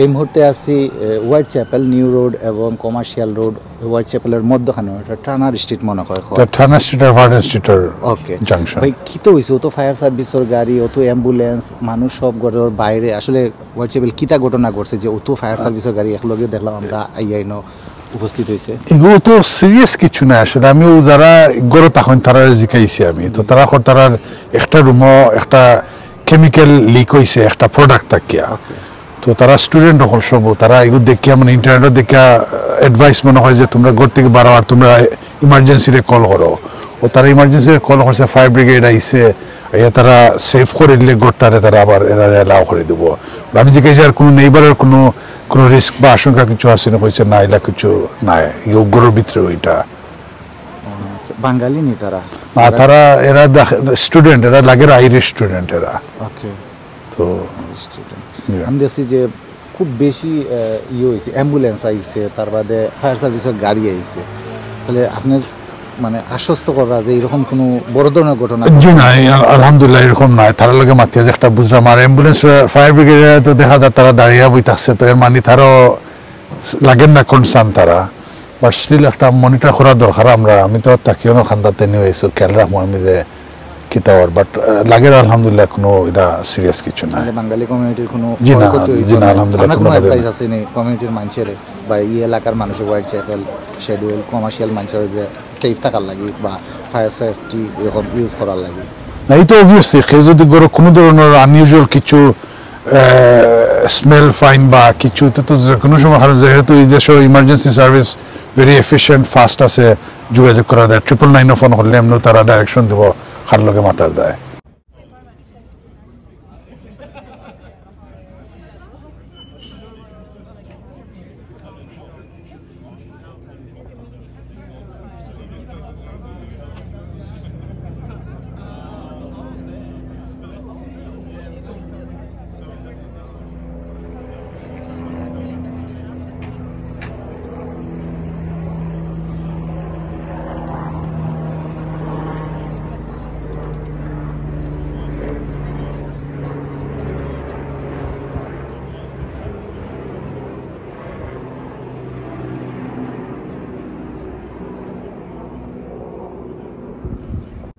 এই মুহূর্তে আছি হোয়াইট চ্যাপেল নিউ রোড এবং কমার্শিয়াল রোড হোয়াইট চ্যাপেলের মধ্যখানে এটা টানার স্ট্রিট মনে হয় টানার স্ট্রিট আর ভার্ডেন স্ট্রিটের ওকে জাংশন। ভাই কি তো হইছে তো ফায়ার সার্ভিসের গাড়ি অত অ্যাম্বুলেন্স মানুষ সব ঘরের বাইরে আসলে হোয়াইট চ্যাপেল কিতা ঘটনা ঘটছে যে অত ফায়ার সার্ভিসের গাড়ি একলগে দেখলাম আমরা আইয়াইনো উপস্থিত হয়েছে। এগুলো তো সিরিয়াস কিছু না আসলে আমিও যারা গড়ে তখন তারা জিকাইছি আমি তো তারা তারার একটা রুমও একটা কেমিক্যাল লিক হয়েছে একটা প্রোডাক্ট থাকিয়া তো তারা স্টুডেন্ট হল সব তারা এগুলো দেখিয়া মানে ইন্টারনেটে দেখিয়া অ্যাডভাইস মনে হয় যে তোমরা ঘর থেকে বারো আর তোমরা ইমার্জেন্সিরে কল করো ও তারা ইমার্জেন্সিরে কল করছে ফায়ার ব্রিগেড আইসে তারা সেভ করে দিলে ঘরটারে তারা আবার এরা এলাও করে দেবো। আমি জিজ্ঞাসা আর কোনো নেইবারের কোনো রিস্ক বা আশঙ্কা কিছু আছে না কইছে না এলা কিছু নাই গরুর ভিতরে ওইটা বাঙালি নি তারা না তারা এরা স্টুডেন্ট এরা লাগের আইরিশ স্টুডেন্ট এরা ওকে তো স্টুডেন্ট আমি দেখছি যে খুব বেশি হয়েছে অ্যাম্বুলেন্স আইছে তার বাদে ফায়ার সার্ভিসের গাড়ি আইছে তাহলে আপনি মানে আশ্বস্ত করা যে এরকম কোনো বড় ধরনের ঘটনা জি নাই আলহামদুলিল্লাহ এরকম নাই তারা লগে মাতিয়া যে একটা বুঝলাম আর অ্যাম্বুলেন্স ফায়ার ব্রিগেডে তো দেখা যায় তারা দাঁড়িয়ে বইতাছে তো এর মানে তারও লাগেন না কনসার্ন তারা বাট স্টিল একটা মনিটর করা দরকার আমি তো তাকিও না খান্দাতে নিয়ে এসে খেয়াল রাখবো আমি যে কিতাবার বাট লাগে আলহামদুলিল্লাহ কোনো এটা সিরিয়াস কিছু না বাঙালি কমিউনিটির কোনো জি না আলহামদুলিল্লাহ কোনো অ্যাডভাইস আছে নি কমিউনিটির মানুষের বা এই এলাকার মানুষের হোয়াইট চ্যাপেল শেডিউল কমার্শিয়াল মানুষের যে সেফ থাকার লাগে বা ফায়ার সেফটি এরকম ইউজ করার লাগে না এই তো অবভিয়াসলি কেউ যদি কোনো ধরনের আনইউজুয়াল কিছু স্মেল ফাইন বা কিছু তো কোনো সময় কারণ যেহেতু এই দেশের emergency service very efficient fast আছে যোগাযোগ করা যায় 999 ফোন করলে এমনি তারা ডাইরেকশন দেবো খার লগে মাথার দেয়।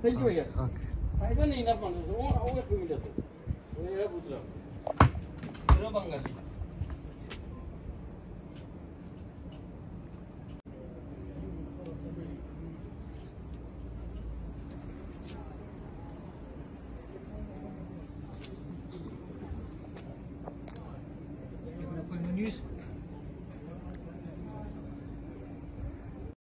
Thank you, yeah. Okay. I don't need enough money. Oh, how much we will do? We are Gujarat. We are Bengali.